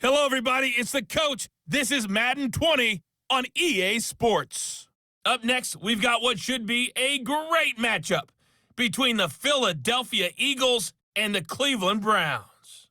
Hello, everybody. It's the coach. This is Madden 20 on EA Sports. Up next, we've got what should be a great matchup between the Philadelphia Eagles and the Cleveland Browns.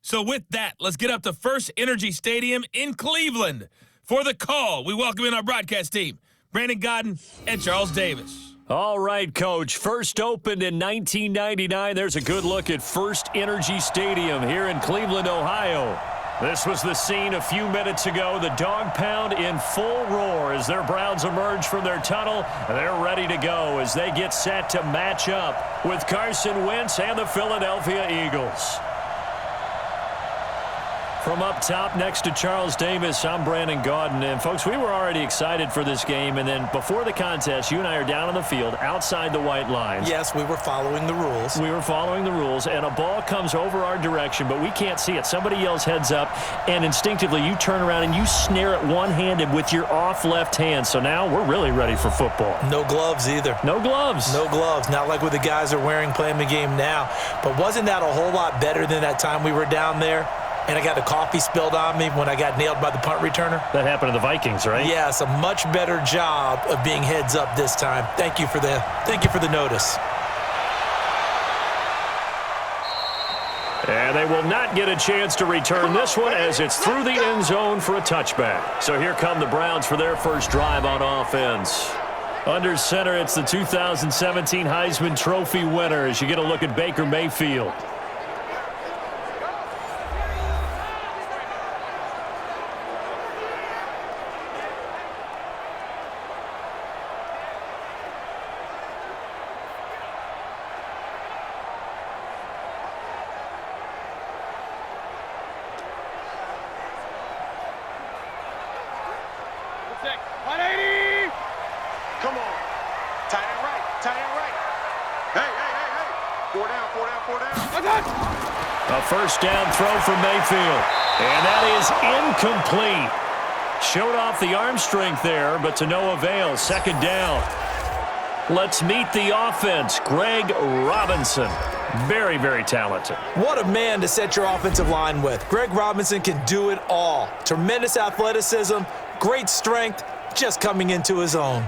So with that, let's get up to First Energy Stadium in Cleveland. For the call, we welcome in our broadcast team, Brandon Godden and Charles Davis. All right, Coach. First opened in 1999. There's a good look at First Energy Stadium here in Cleveland, Ohio. This was the scene a few minutes ago. The dog pound in full roar as their Browns emerge from their tunnel. They're ready to go as they get set to match up with Carson Wentz and the Philadelphia Eagles. From up top next to Charles Davis, I'm Brandon Gaudin. And, folks, we were already excited for this game. And then before the contest, you and I are down on the field outside the white lines. Yes, we were following the rules. We were following the rules, and a ball comes over our direction, but we can't see it. Somebody yells heads up, and instinctively you turn around and you snare it one-handed with your off left hand. So now we're really ready for football. No gloves either. No gloves. No gloves. Not like what the guys are wearing playing the game now. But wasn't that a whole lot better than that time we were down there? And I got the coffee spilled on me when I got nailed by the punt returner. That happened to the Vikings, right? Yes, a much better job of being heads up this time. Thank you for the notice. And they will not get a chance to return this one as it's through the end zone for a touchback. So here come the Browns for their first drive on offense. Under center, it's the 2017 Heisman Trophy winner as you get a look at Baker Mayfield. Come on. Tight end right. Tight end right. Hey. 4 down. A first down throw for Mayfield. And that is incomplete. Showed off the arm strength there, but to no avail. Second down. Let's meet the offense. Greg Robinson. Very, very talented. What a man to set your offensive line with. Greg Robinson can do it all. Tremendous athleticism, great strength, just coming into his own.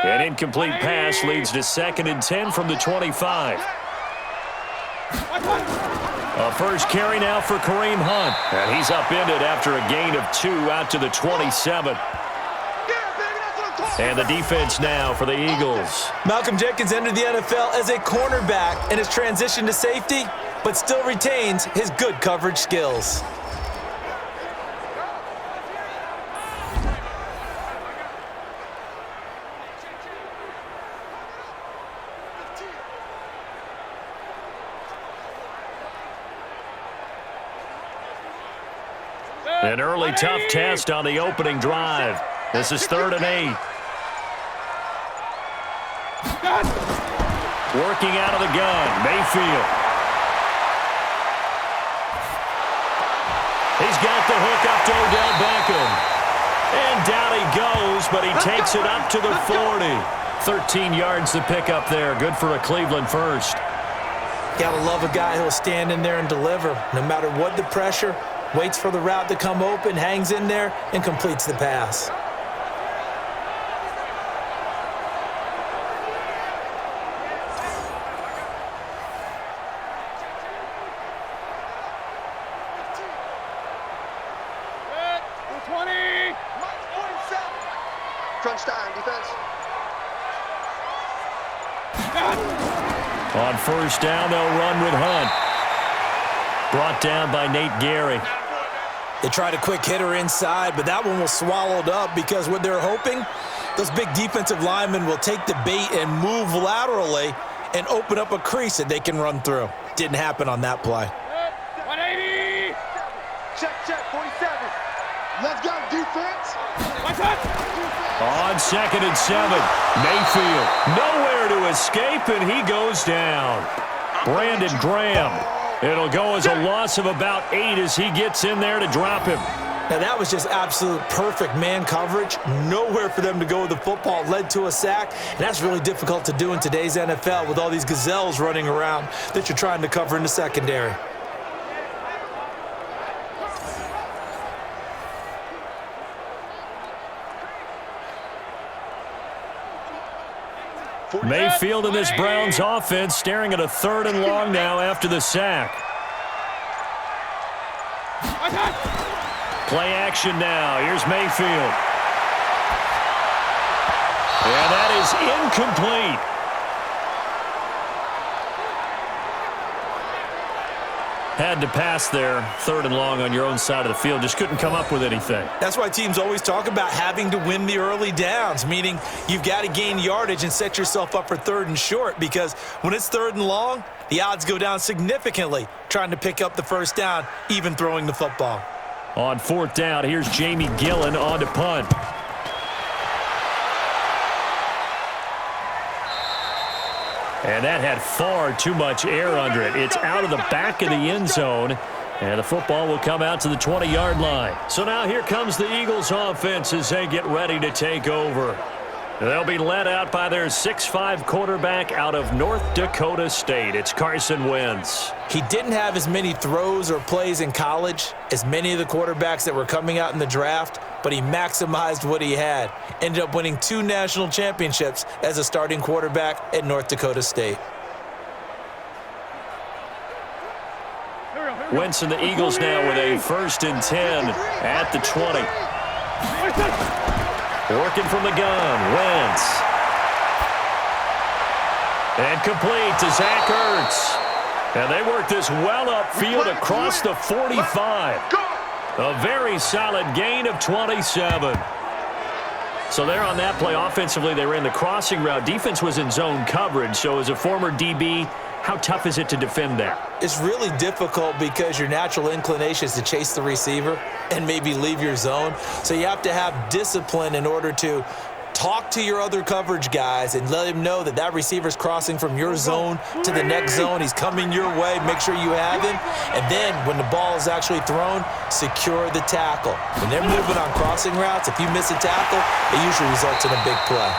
An incomplete pass leads to 2nd and 10 from the 25. A first carry now for Kareem Hunt. And he's upended after a gain of 2 out to the 27. And the defense now for the Eagles. Malcolm Jenkins entered the NFL as a cornerback and has transitioned to safety, but still retains his good coverage skills. An early tough test on the opening drive. This is 3rd and 8. Working out of the gun, Mayfield. He's got the hook up to Odell Beckham. And down he goes, but he takes it up to the 40. 13 yards to pick up there. Good for a Cleveland first. Gotta love a guy who'll stand in there and deliver. No matter what the pressure, waits for the route to come open, hangs in there, and completes the pass. Crunch time, defense. On first down, they'll run with Hunt. Brought down by Nate Gary. They tried a quick hitter inside, but that one was swallowed up because what they're hoping, those big defensive linemen will take the bait and move laterally and open up a crease that they can run through. Didn't happen on that play. 180. Check, 47. Let's go, defense. On 2nd and 7, Mayfield nowhere to escape, and he goes down. Brandon Graham. It'll go as a loss of about 8 as he gets in there to drop him. Now, that was just absolute perfect man coverage. Nowhere for them to go with the football. Led to a sack, and that's really difficult to do in today's NFL with all these gazelles running around that you're trying to cover in the secondary. Mayfield and this Browns offense staring at a 3rd and long now after the sack. Play action now. Here's Mayfield. And that is incomplete. Had to pass there, 3rd and long on your own side of the field. Just couldn't come up with anything. That's why teams always talk about having to win the early downs, meaning you've got to gain yardage and set yourself up for 3rd and short, because when it's 3rd and long, the odds go down significantly trying to pick up the 1st down, even throwing the football. On 4th down, here's Jamie Gillen on to punt. And that had far too much air under it. It's out of the back of the end zone, and the football will come out to the 20-yard line. So now here comes the Eagles offense as they get ready to take over. They'll be led out by their 6'5" quarterback out of North Dakota State. It's Carson Wentz. He didn't have as many throws or plays in college as many of the quarterbacks that were coming out in the draft, but he maximized what he had. Ended up winning 2 national championships as a starting quarterback at North Dakota State. Wentz and the Eagles now with a 1st and 10 at the 20. Working from the gun, Wentz. And complete to Zach Ertz. And they work this well upfield across the 45. A very solid gain of 27. So there on that play, offensively, they ran the crossing route. Defense was in zone coverage, so as a former DB, how tough is it to defend that? It's really difficult because your natural inclination is to chase the receiver and maybe leave your zone. So you have to have discipline in order to talk to your other coverage guys and let him know that that receiver's crossing from your zone to the next zone. He's coming your way. Make sure you have him. And then when the ball is actually thrown, secure the tackle. When they're moving on crossing routes, if you miss a tackle, it usually results in a big play.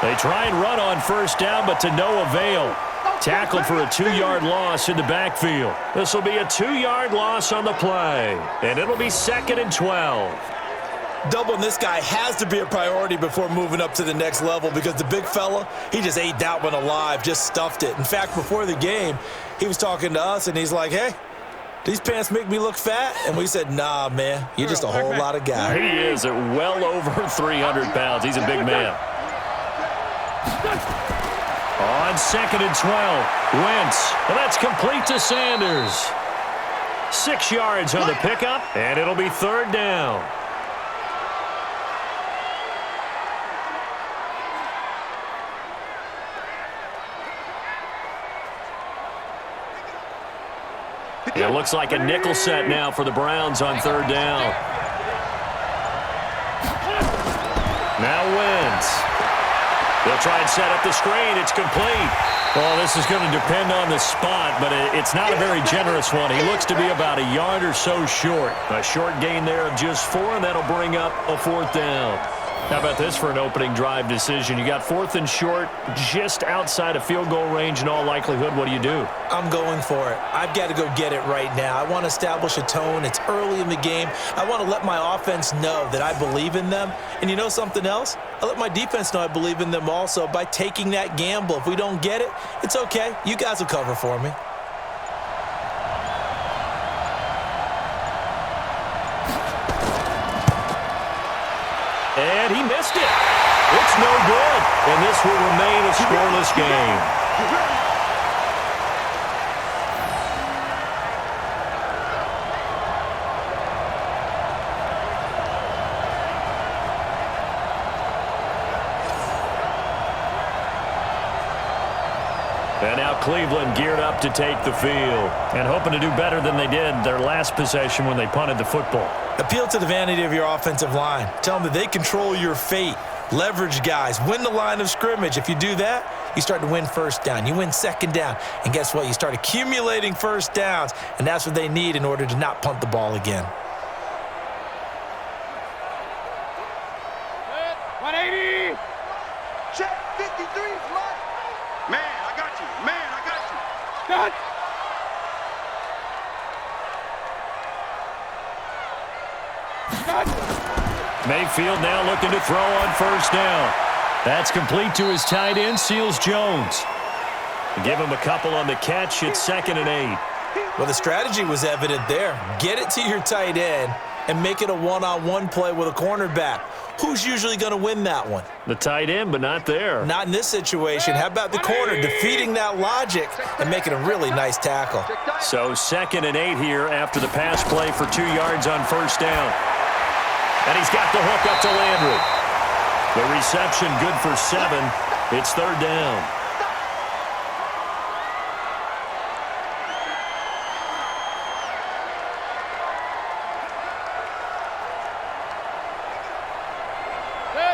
They try and run on 1st down, but to no avail. Tackled for a 2-yard loss in the backfield. This will be a 2-yard loss on the play, and it'll be 2nd and 12. Doubling this guy has to be a priority before moving up to the next level, because the big fella, he just ate that one alive, just stuffed it. In fact, before the game, he was talking to us, and he's like, hey, these pants make me look fat? And we said, nah, man, you're just a whole lot of guy. He is at well over 300 pounds. He's a big man. On 2nd and 12, Wentz. And that's complete to Sanders. 6 yards on the pickup, and it'll be 3rd down. It looks like a nickel set now for the Browns on 3rd down. Now Wentz. They'll try and set up the screen. It's complete. Well, this is going to depend on the spot, but it's not a very generous one. He looks to be about a yard or so short. A short gain there of just 4, and that'll bring up a 4th down. How about this for an opening drive decision? You got 4th and short, just outside of field goal range in all likelihood. What do you do? I'm going for it. I've got to go get it right now. I want to establish a tone. It's early in the game. I want to let my offense know that I believe in them. And you know something else? I let my defense know I believe in them also by taking that gamble. If we don't get it, it's okay. You guys will cover for me. And he missed it. It's no good. And this will remain a scoreless game. And now Cleveland geared up to take the field and hoping to do better than they did their last possession when they punted the football. Appeal to the vanity of your offensive line. Tell them that they control your fate. Leverage guys. Win the line of scrimmage. If you do that, you start to win 1st down. You win 2nd down. And guess what? You start accumulating 1st downs. And that's what they need in order to not punt the ball again. Mayfield now looking to throw on first down. That's complete to his tight end, Seals Jones. Give him a couple on the catch. It's 2nd and 8. Well, the strategy was evident there. Get it to your tight end and make it a one-on-one play with a cornerback. Who's usually going to win that one? The tight end, but not there. Not in this situation. How about the corner defeating that logic and making a really nice tackle? So 2nd and 8 here after the pass play for 2 yards on first down. And he's got the hook up to Landry. The reception good for 7. It's 3rd down.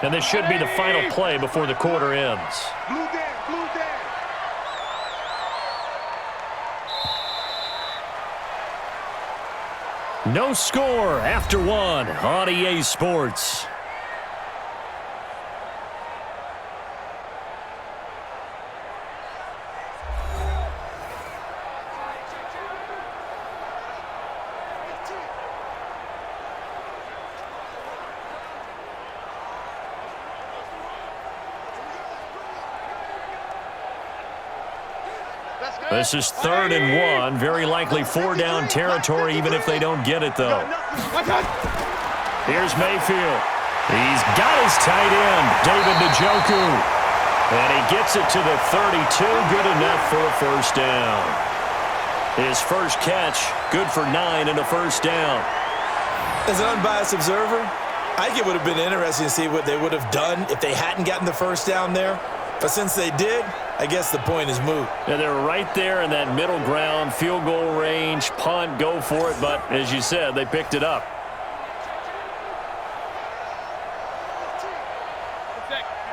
And this should be the final play before the quarter ends. Blue down, blue down. No score after 1 on EA Sports. This is 3rd and 1. Very likely 4-down territory, even if they don't get it, though. Here's Mayfield. He's got his tight end, David Njoku. And he gets it to the 32. Good enough for a first down. His first catch, good for 9 and a first down. As an unbiased observer, I think it would have been interesting to see what they would have done if they hadn't gotten the first down there. But since they did, I guess the point is moot. And they're right there in that middle ground, field goal range, punt, go for it. But as you said, they picked it up.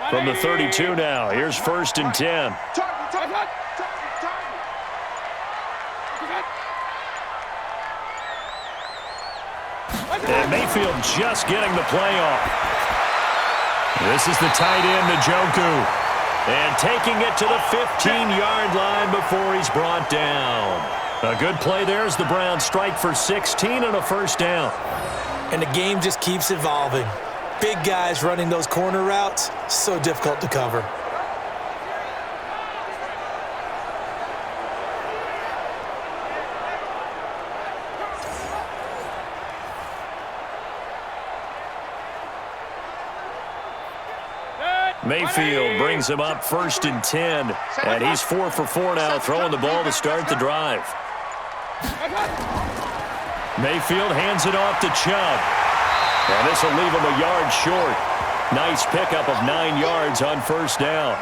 From the 32 now, here's 1st and 10. And Mayfield just getting the play off. This is the tight end, Njoku. And taking it to the 15-yard line before he's brought down. A good play there as the Browns strike for 16 and a first down. And the game just keeps evolving. Big guys running those corner routes, so difficult to cover. Mayfield brings him up 1st and 10. And he's 4 for 4 now, throwing the ball to start the drive. Mayfield hands it off to Chubb. And this will leave him a yard short. Nice pickup of 9 yards on first down.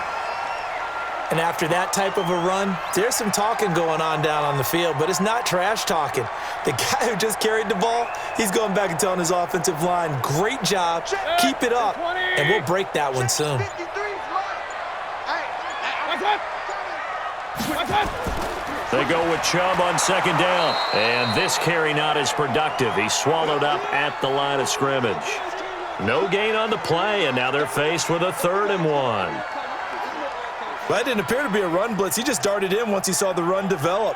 And after that type of a run, there's some talking going on down on the field, but it's not trash talking. The guy who just carried the ball, he's going back and telling his offensive line, great job, keep it up, and we'll break that one soon. They go with Chubb on 2nd down. And this carry not as productive. He's swallowed up at the line of scrimmage. No gain on the play, and now they're faced with a 3rd and 1. Well, that didn't appear to be a run blitz. He just darted in once he saw the run develop.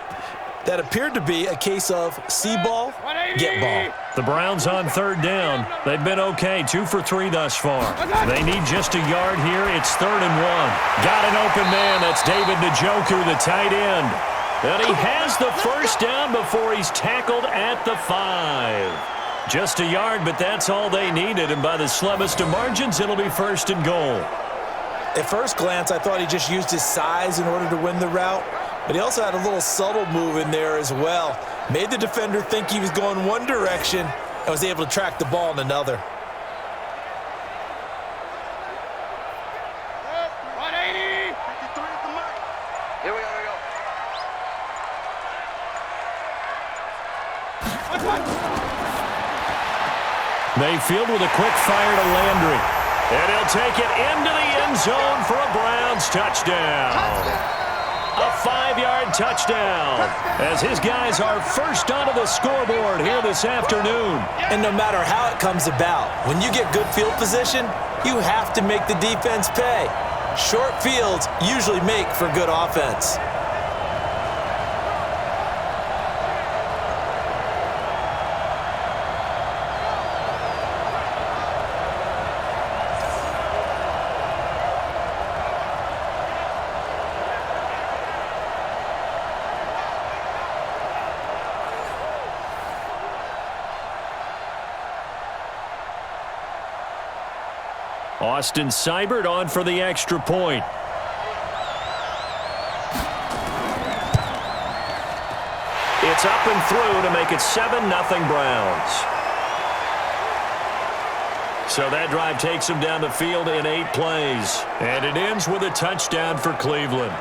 That appeared to be a case of see ball, get ball. The Browns on 3rd down. They've been okay, 2 for 3 thus far. They need just a yard here. It's 3rd and 1. Got an open man. That's David Njoku, the tight end. And he has the first down before he's tackled at the 5. Just a yard, but that's all they needed. And by the slimmest of margins, it'll be 1st and goal. At first glance, I thought he just used his size in order to win the route, but he also had a little subtle move in there as well. Made the defender think he was going one direction and was able to track the ball in another. Here we go. Mayfield with a quick fire to Landry. And he'll take it into the end zone for a Browns touchdown. A 5-yard touchdown as his guys are first onto the scoreboard here this afternoon. And no matter how it comes about, when you get good field position, you have to make the defense pay. Short fields usually make for good offense. Austin Seibert on for the extra point. It's up and through to make it 7-0 Browns. So that drive takes them down the field in 8 plays. And it ends with a touchdown for Cleveland.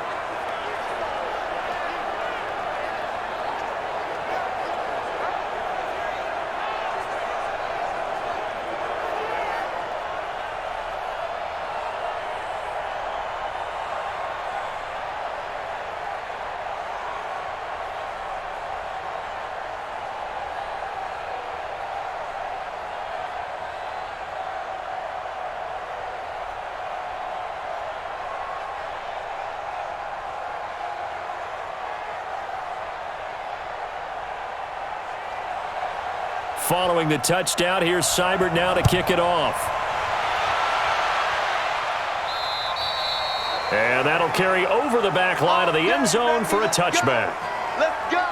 Following the touchdown, here's Seibert now to kick it off. And that'll carry over the back line of the end zone for a touchback. Let's go.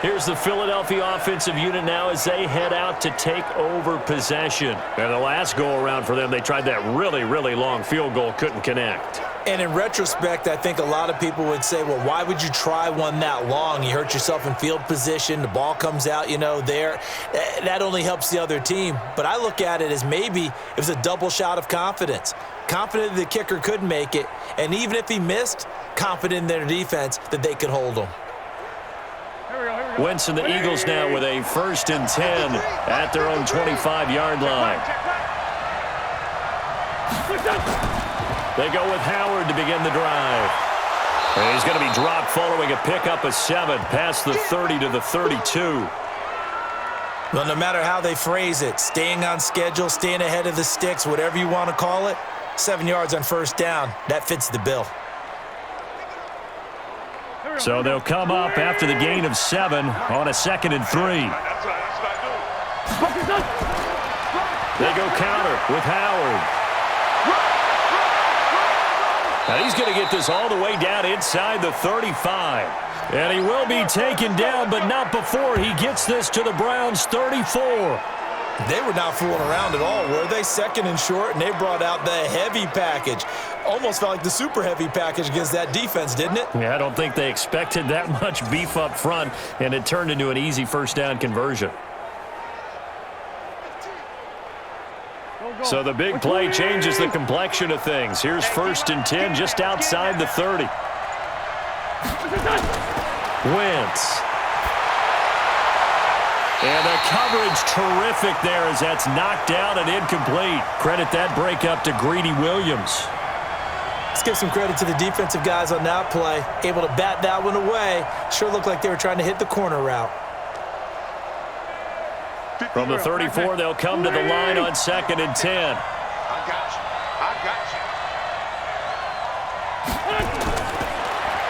Here's the Philadelphia offensive unit now as they head out to take over possession. And the last go-around for them, they tried that really, really long field goal, couldn't connect. And in retrospect, I think a lot of people would say, well, why would you try one that long? You hurt yourself in field position. The ball comes out, there. That only helps the other team. But I look at it as maybe it was a double shot of confidence. Confident the kicker could make it. And even if he missed, confident in their defense that they could hold him. Wentz and the Eagles now with a 1st and 10 at their own 25-yard line. They go with Howard to begin the drive. And he's going to be dropped following a pickup of 7 past the 30 to the 32. Well, no matter how they phrase it, staying on schedule, staying ahead of the sticks, whatever you want to call it, 7 yards on 1st down, that fits the bill. So they'll come up after the gain of 7 on a 2nd and 3. They go counter with Howard. Now he's going to get this all the way down inside the 35. And he will be taken down, but not before he gets this to the Browns' 34. They were not fooling around at all, were they? 2nd and short, and they brought out the heavy package. Almost felt like the super heavy package against that defense, didn't it? Yeah, I don't think they expected that much beef up front, and it turned into an easy 1st down conversion. So the big play changes the complexion of things. Here's 1st and 10 just outside the 30. Wentz. And the coverage terrific there as that's knocked down and incomplete. Credit that breakup to Greedy Williams. Let's give some credit to the defensive guys on that play. Able to bat that one away. Sure looked like they were trying to hit the corner route. From the 34, they'll come to the line on 2nd and 10. I got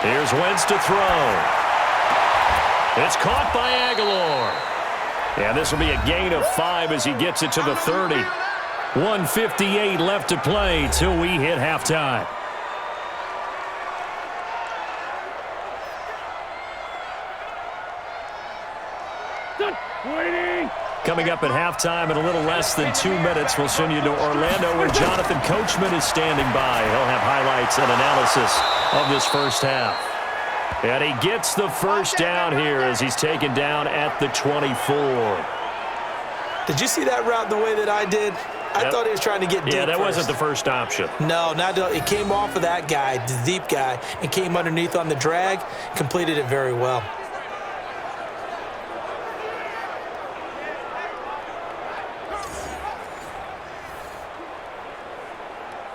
you. Here's Wentz to throw. It's caught by Aguilar. And this will be a gain of 5 as he gets it to the 30. 1:58 left to play till we hit halftime. Coming up at halftime in a little less than 2 minutes, we'll send you to Orlando where Jonathan Coachman is standing by. He'll have highlights and analysis of this 1st half. And he gets the 1st down here as he's taken down at the 24. Did you see that route the way that I did? I thought he was trying to get deep. Yeah, that first. wasn't the first option. No, it came off of that guy, the deep guy, and came underneath on the drag, completed it very well.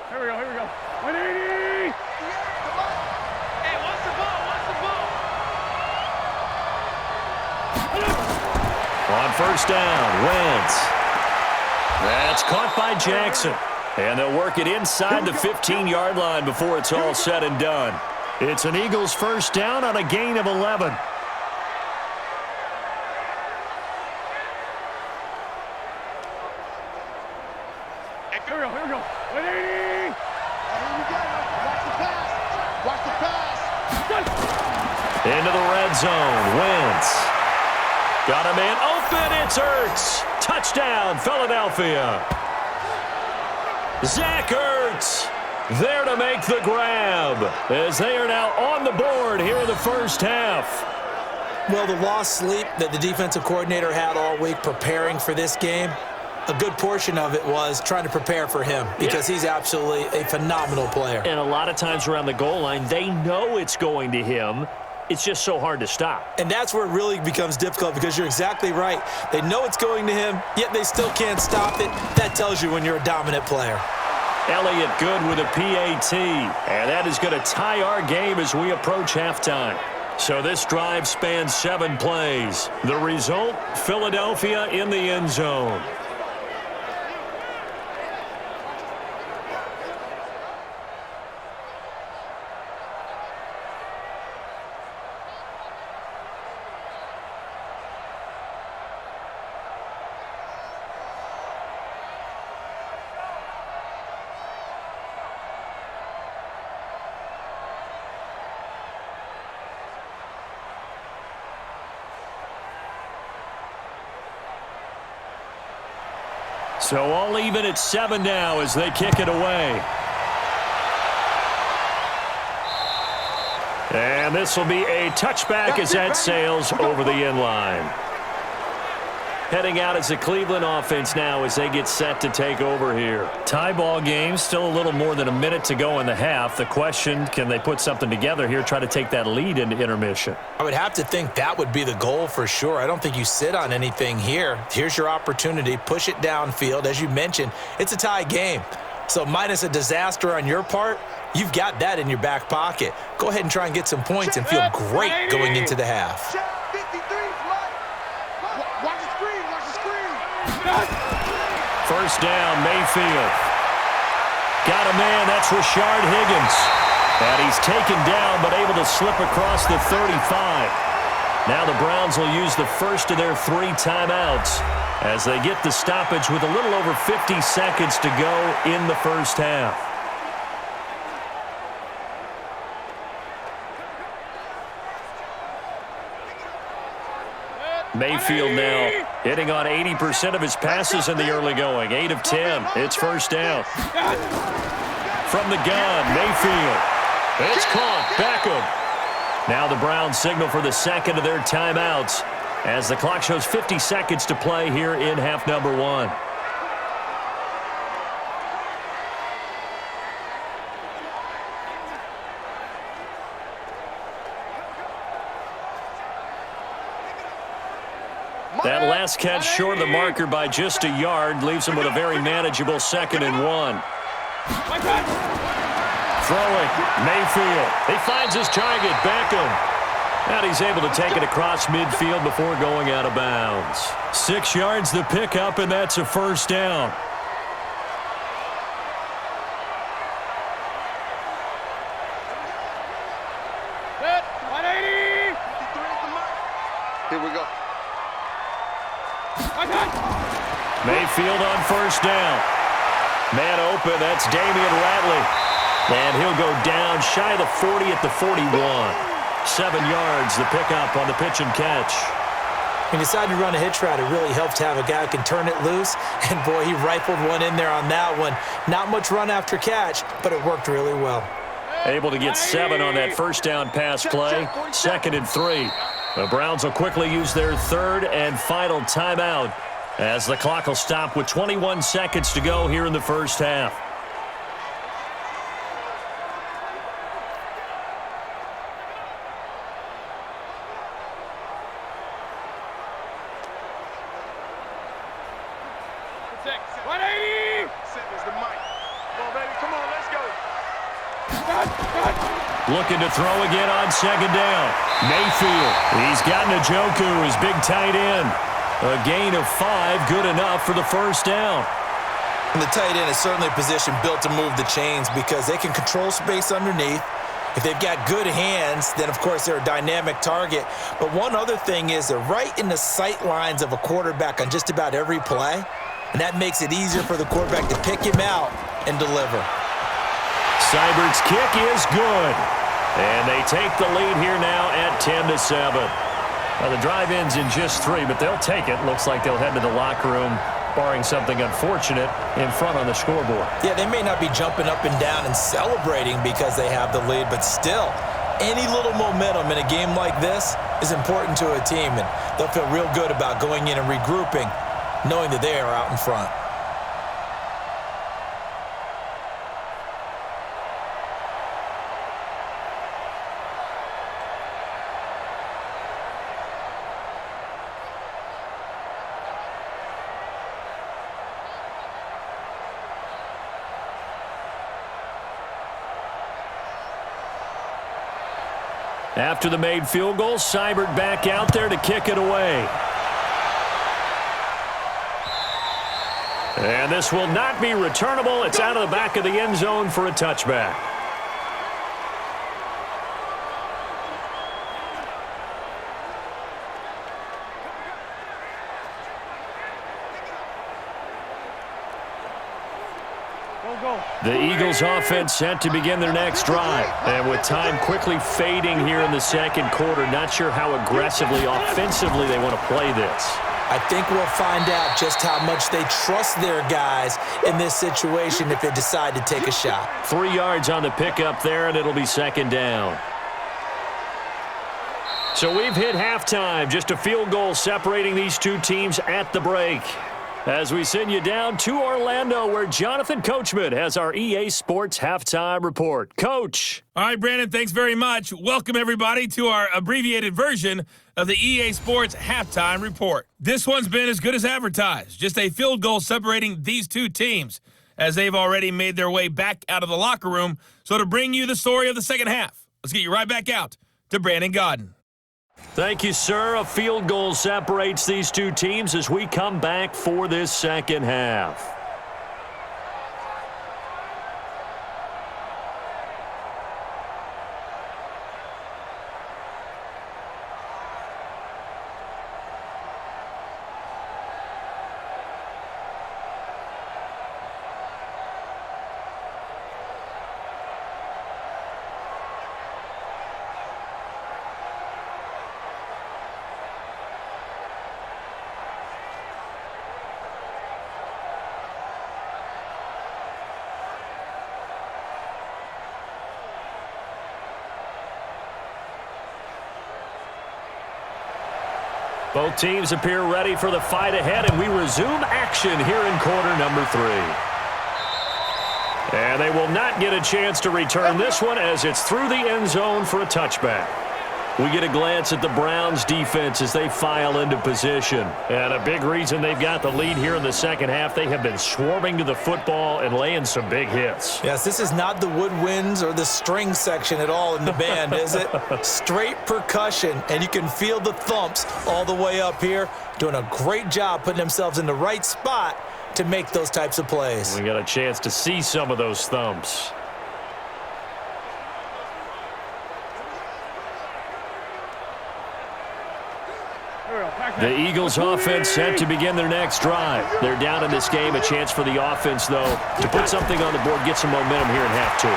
Here we go. 180! Hey, what's the ball? On 1st down, Wentz. That's caught by Jackson. And they'll work it inside the 15-yard line before it's all said and done. It's an Eagles 1st down on a gain of 11. Here we go. 180! Watch the pass. Into the red zone, Wentz. Got a man open, it's Ertz. Touchdown, Philadelphia. Zach Ertz there to make the grab as they are now on the board here in the first half. Well, the lost sleep that the defensive coordinator had all week preparing for this game, a good portion of it was trying to prepare for him because he's absolutely a phenomenal player. And a lot of times around the goal line, they know it's going to him. It's just so hard to stop. And that's where it really becomes difficult because you're exactly right. They know it's going to him, yet they still can't stop it. That tells you when you're a dominant player. Elliott good with a PAT. And that is going to tie our game as we approach halftime. So this drive spans 7 plays. The result, Philadelphia in the end zone. So all even at 7 now as they kick it away. And this will be a touchback as that sails over the end line. Heading out as the Cleveland offense now as they get set to take over here. Tie ball game, still a little more than a minute to go in the half. The question, can they put something together here, try to take that lead into intermission? I would have to think that would be the goal for sure. I don't think you sit on anything here. Here's your opportunity. Push it downfield. As you mentioned, it's a tie game. So minus a disaster on your part, you've got that in your back pocket. Go ahead and try and get some points and feel great going into the half. First down, Mayfield. Got a man, that's Rashard Higgins. And he's taken down, but able to slip across the 35. Now the Browns will use the first of their 3 timeouts as they get the stoppage with a little over 50 seconds to go in the first half. Mayfield now hitting on 80% of his passes in the early going. 8 of 10. It's first down. From the gun, Mayfield. It's caught. Beckham. Now the Browns signal for the second of their timeouts as the clock shows 50 seconds to play here in half number 1. That last catch short of the marker by just a yard leaves him with a very manageable 2nd and 1. Throwing, Mayfield. He finds his target, Beckham. And he's able to take it across midfield before going out of bounds. 6 yards the pickup, and that's a first down. Here we go. Mayfield on first down. Man open, that's Damian Ratley. And he'll go down shy of the 40 at the 41. 7 yards, the pickup on the pitch and catch. When you decide to run a hitch route, it really helps to have a guy who can turn it loose. And, boy, he rifled one in there on that one. Not much run after catch, but it worked really well. Able to get 7 on that first down pass play. 2nd and 3. The Browns will quickly use their 3rd and final timeout as the clock will stop with 21 seconds to go here in the first half. Looking to throw again on 2nd down. Mayfield. He's got Njoku, his big tight end. A gain of 5, good enough for the first down. And the tight end is certainly a position built to move the chains because they can control space underneath. If they've got good hands, then, of course, they're a dynamic target. But one other thing is they're right in the sight lines of a quarterback on just about every play. And that makes it easier for the quarterback to pick him out and deliver. Seibert's kick is good. And they take the lead here now at 10-7. Now the drive ends in just 3, but they'll take it. Looks like they'll head to the locker room barring something unfortunate in front on the scoreboard. Yeah, they may not be jumping up and down and celebrating because they have the lead, but still, any little momentum in a game like this is important to a team, and they'll feel real good about going in and regrouping, knowing that they are out in front. After the made field goal, Seibert back out there to kick it away. And this will not be returnable. It's out of the back of the end zone for a touchback. The Eagles offense set to begin their next drive. And with time quickly fading here in the second quarter, not sure how aggressively, offensively they want to play this. I think we'll find out just how much they trust their guys in this situation if they decide to take a shot. 3 yards on the pickup there, and it'll be second down. So we've hit halftime. Just a field goal separating these two teams at the break. As we send you down to Orlando, where Jonathan Coachman has our EA Sports Halftime Report. Coach. All right, Brandon, thanks very much. Welcome, everybody, to our abbreviated version of the EA Sports Halftime Report. This one's been as good as advertised. Just a field goal separating these two teams, as they've already made their way back out of the locker room. So to bring you the story of the second half, let's get you right back out to Brandon Godden. Thank you, sir. A field goal separates these two teams as we come back for this second half. Both teams appear ready for the fight ahead, and we resume action here in quarter number 3. And they will not get a chance to return this one as it's through the end zone for a touchback. We get a glance at the Browns defense as they file into position. And a big reason they've got the lead here in the second half, they have been swarming to the football and laying some big hits. Yes, this is not the woodwinds or the string section at all in the band, is it? Straight percussion, and you can feel the thumps all the way up here. Doing a great job putting themselves in the right spot to make those types of plays. We got a chance to see some of those thumps. The Eagles offense set to begin their next drive. They're down in this game. A chance for the offense, though, to put something on the board, get some momentum here in half 2.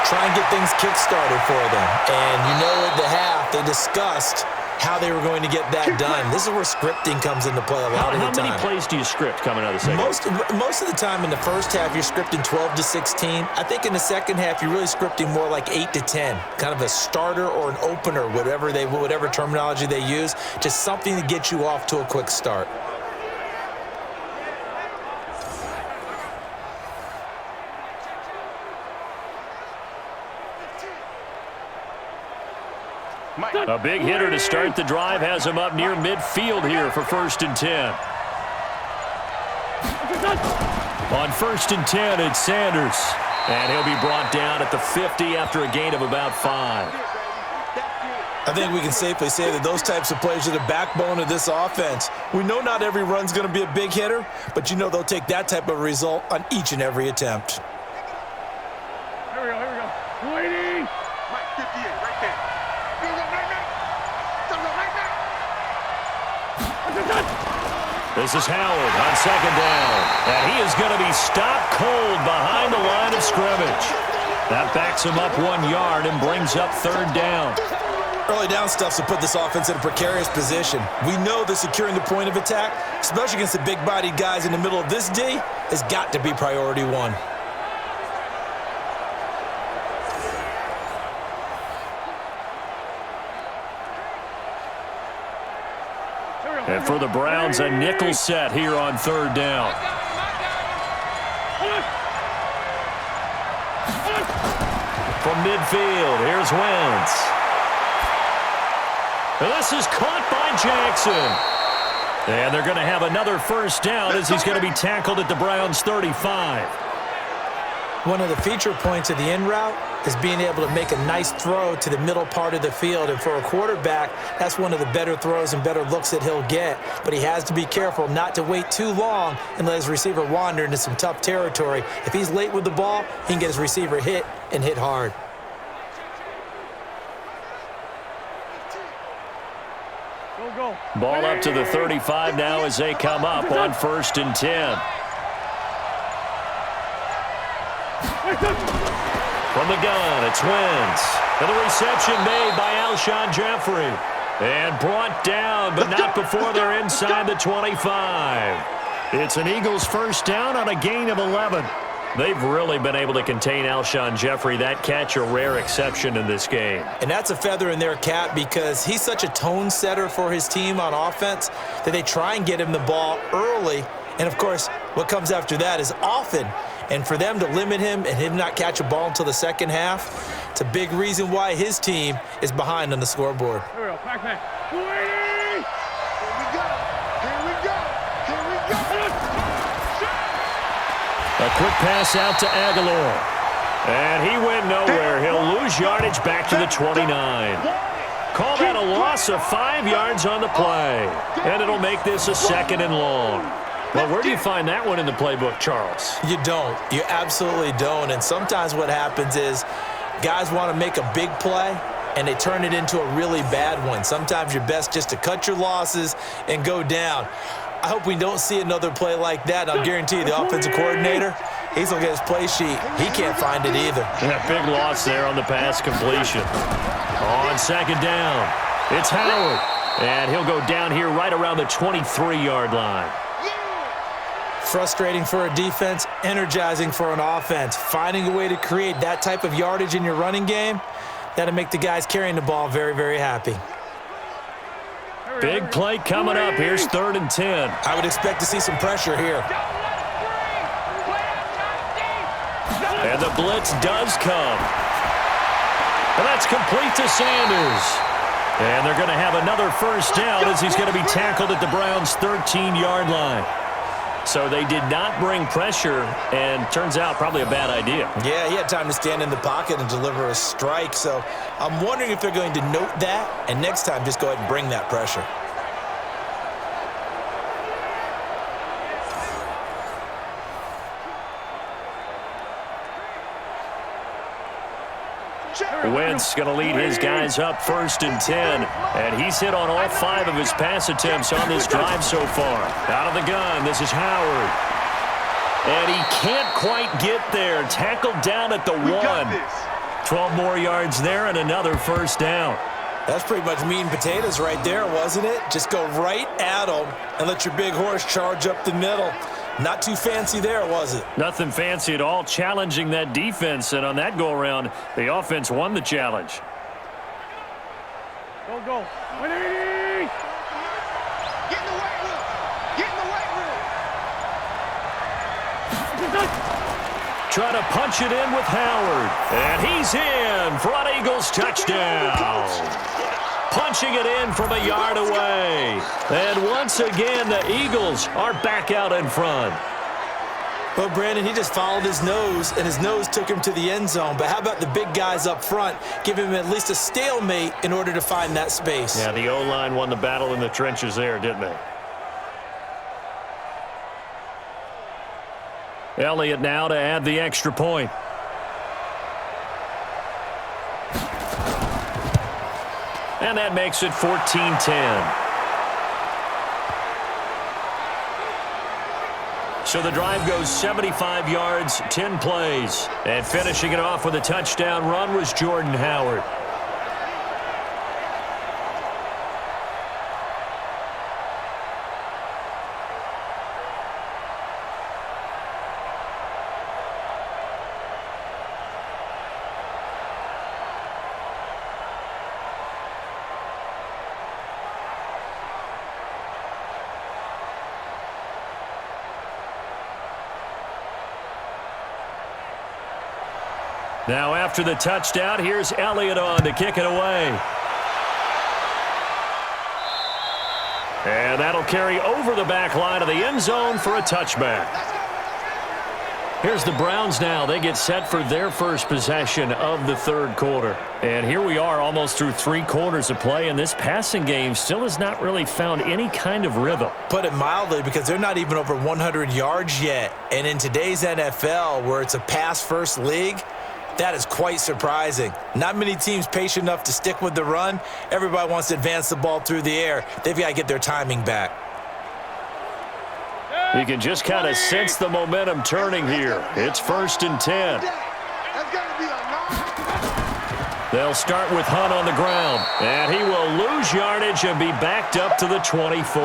Try and get things kick-started for them. And you know at the half, they discussed how they were going to get that done. This is where scripting comes into play a lot of the time. How many plays do you script coming out of the second half? Most of the time in the first half, you're scripting 12 to 16. I think in the second half, you're really scripting more like 8 to 10. Kind of a starter or an opener, whatever terminology they use. Just something to get you off to a quick start. A big hitter to start the drive has him up near midfield here for 1st and 10. On 1st and 10, it's Sanders. And he'll be brought down at the 50 after a gain of about 5. I think we can safely say that those types of plays are the backbone of this offense. We know not every run's going to be a big hitter, but you know they'll take that type of result on each and every attempt. Here we go. Saweetie! Mike 58, right there. This is Howard on 2nd down. And he is going to be stopped cold behind the line of scrimmage. That backs him up 1 yard and brings up 3rd down. Early down stuffs will put this offense in a precarious position. We know that securing the point of attack, especially against the big-bodied guys in the middle of this D, has got to be priority one. And for the Browns, a nickel set here on third down. From midfield, here's Wentz. And this is caught by Jackson. And they're going to have another first down as he's going to be tackled at the Browns' 35. One of the feature points of the in route is being able to make a nice throw to the middle part of the field. And for a quarterback, that's one of the better throws and better looks that he'll get. But he has to be careful not to wait too long and let his receiver wander into some tough territory. If he's late with the ball, he can get his receiver hit and hit hard. Ball up to the 35 now as they come up on 1st and 10. From the gun, it's Wentz. And the reception made by Alshon Jeffrey. And brought down, but not before they're inside the 25. It's an Eagles first down on a gain of 11. They've really been able to contain Alshon Jeffrey. That catch a rare exception in this game. And that's a feather in their cap because he's such a tone setter for his team on offense that they try and get him the ball early. And, of course, what comes after that is often. And for them to limit him and him not catch a ball until the second half, it's a big reason why his team is behind on the scoreboard. Here we go. Back. Here we go. Here we go. Here we go. A quick pass out to Aguilar. And he went nowhere. He'll lose yardage back to the 29. Call that a loss of 5 yards on the play. And it'll make this a 2nd and long. Well, where do you find that one in the playbook, Charles? You don't. You absolutely don't. And sometimes what happens is guys want to make a big play, and they turn it into a really bad one. Sometimes you're best just to cut your losses and go down. I hope we don't see another play like that. I'll guarantee you the offensive coordinator, he's going to get his play sheet. He can't find it either. Yeah, big loss there on the pass completion. On 2nd down, it's Howard. And he'll go down here right around the 23-yard line. Frustrating for a defense, energizing for an offense. Finding a way to create that type of yardage in your running game, that'll make the guys carrying the ball very, very happy. Big play coming up. Here's 3rd and 10. I would expect to see some pressure here. And the blitz does come. And that's complete to Sanders. And they're going to have another first down as he's going to be tackled at the Browns' 13-yard line. So they did not bring pressure, and turns out probably a bad idea. Yeah, he had time to stand in the pocket and deliver a strike. So I'm wondering if they're going to note that, and next time just go ahead and bring that pressure. Wentz going to lead his guys up 1st and 10. And he's hit on all 5 of his pass attempts on this drive so far. Out of the gun, this is Howard. And he can't quite get there. Tackled down at the 1. 12 more yards there and another first down. That's pretty much meat and potatoes right there, wasn't it? Just go right at them and let your big horse charge up the middle. Not too fancy there, was it? Nothing fancy at all, challenging that defense. And on that go-around, the offense won the challenge. Go. 180! Get in the weight room. Get in the weight room. Try to punch it in with Howard. And he's in for an Eagles touchdown. Punching it in from a yard away. And once again, the Eagles are back out in front. Well, Brandon, he just followed his nose, and his nose took him to the end zone. But how about the big guys up front? Give him at least a stalemate in order to find that space. Yeah, the O-line won the battle in the trenches there, didn't they? Elliott now to add the extra point. And that makes it 14-10. So the drive goes 75 yards, 10 plays. And finishing it off with a touchdown run was Jordan Howard. Now after the touchdown, here's Elliott on to kick it away. And that'll carry over the back line of the end zone for a touchback. Here's the Browns now. They get set for their first possession of the third quarter. And here we are almost through 3 quarters of play, and this passing game still has not really found any kind of rhythm. Put it mildly, because they're not even over 100 yards yet. And in today's NFL, where it's a pass-first league, that is quite surprising. Not many teams patient enough to stick with the run. Everybody wants to advance the ball through the air. They've got to get their timing back. You can just kind of sense the momentum turning here. It's 1st and 10. They'll start with Hunt on the ground, and he will lose yardage and be backed up to the 24.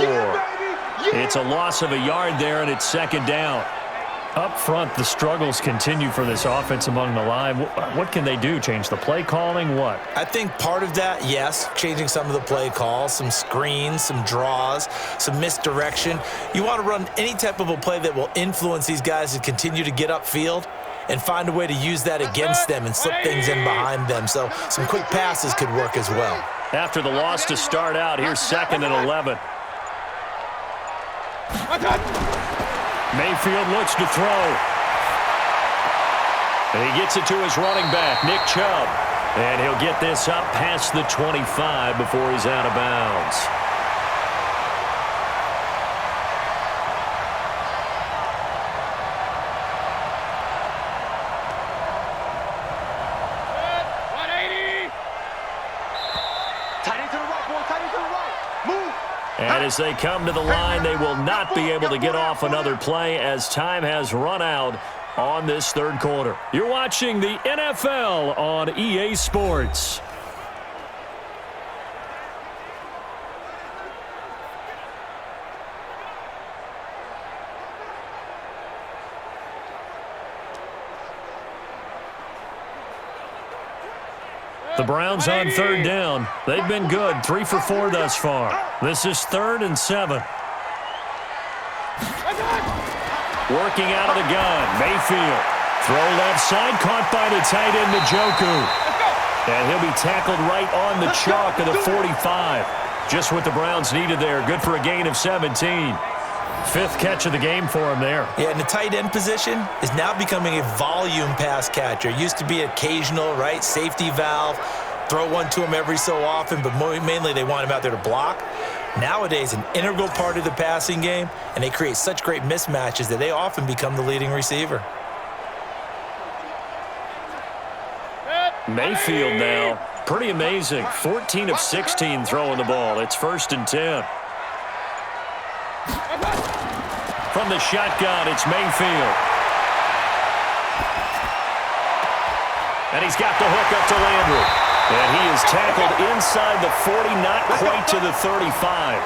It's a loss of a yard there, and it's 2nd down. Up front, the struggles continue for this offense among the line. What can they do? Change the play calling? What? I think part of that, yes, changing some of the play calls, some screens, some draws, some misdirection. You want to run any type of a play that will influence these guys to continue to get upfield and find a way to use that against them and slip things in behind them. So some quick passes could work as well. After the loss to start out, here's 2nd and 11. Mayfield looks to throw. And he gets it to his running back, Nick Chubb. And he'll get this up past the 25 before he's out of bounds. And as they come to the line, they will not be able to get off another play as time has run out on this third quarter. You're watching the NFL on EA Sports. The Browns on 3rd down. They've been good, 3 for 4 thus far. This is 3rd and 7. Working out of the gun, Mayfield. Throw left side, caught by the tight end, Njoku. And he'll be tackled right on the chalk of the 45. Just what the Browns needed there. Good for a gain of 17. 5th catch of the game for him there. Yeah, and the tight end position is now becoming a volume pass catcher. Used to be occasional, right? Safety valve. Throw one to him every so often, but mainly they want him out there to block. Nowadays, an integral part of the passing game, and they create such great mismatches that they often become the leading receiver. Mayfield now, pretty amazing. 14 of 16 throwing the ball. It's 1st and 10. From the shotgun, it's Mayfield. And he's got the hook up to Landry. And he is tackled inside the 40, not quite to the 35.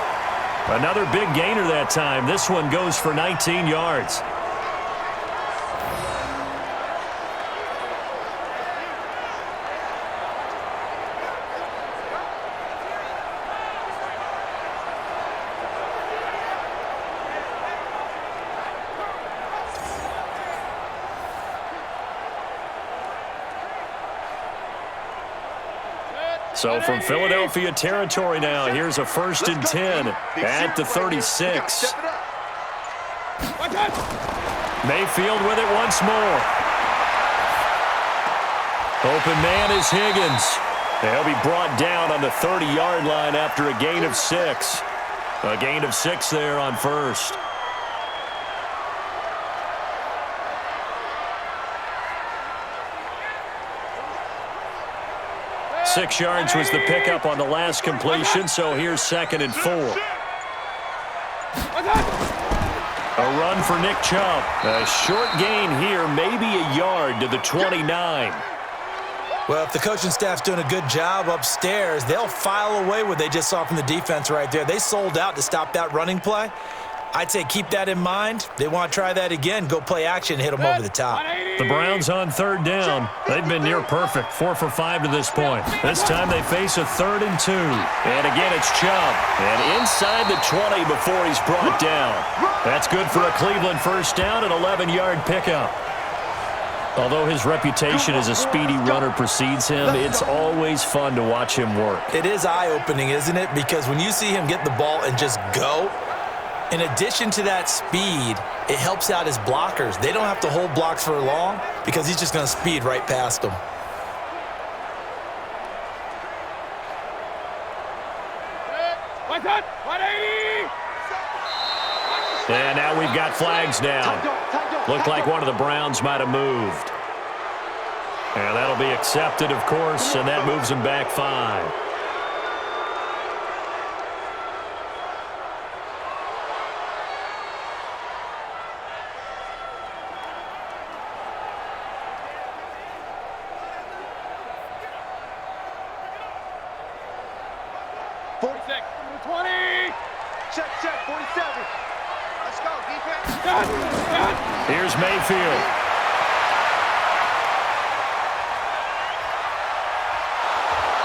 Another big gainer that time. This one goes for 19 yards. So from Philadelphia territory now, here's a 1st and 10 at the 36. Mayfield with it once more. Open man is Higgins. They'll be brought down on the 30-yard line after a gain of 6. A gain of 6 there on 1st. 6 yards was the pickup on the last completion, so here's 2nd and 4. A run for Nick Chubb. A short gain here, maybe a yard to the 29. Well, if the coaching staff's doing a good job upstairs, they'll file away what they just saw from the defense right there. They sold out to stop that running play. I'd say keep that in mind. They want to try that again. Go play action, hit them over the top. The Browns on 3rd down. They've been near perfect, 4 for 5 to this point. This time they face a 3rd and 2. And again, it's Chubb. And inside the 20 before he's brought down. That's good for a Cleveland 1st down, an 11-yard pickup. Although his reputation as a speedy runner precedes him, it's always fun to watch him work. It is eye-opening, isn't it? Because when you see him get the ball and just go, in addition to that speed, it helps out his blockers. They don't have to hold blocks for long because he's just going to speed right past them. And now we've got flags down. Looked like one of the Browns might have moved. And that'll be accepted, of course, and that moves them back 5. Check, 47. Let's go, defense. Here's Mayfield.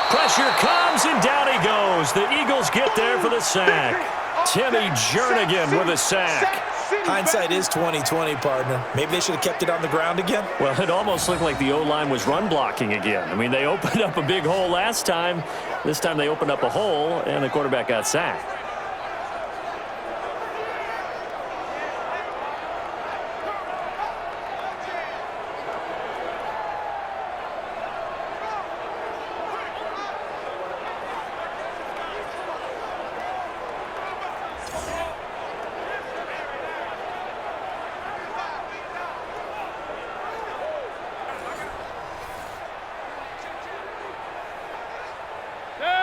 Pressure comes, and down he goes. The Eagles get there for the sack. Timmy Jernigan with a sack. Hindsight is 20/20, partner. Maybe they should have kept it on the ground again. Well, it almost looked like the O-line was run blocking again. I mean, they opened up a big hole last time. This time they opened up a hole, and the quarterback got sacked.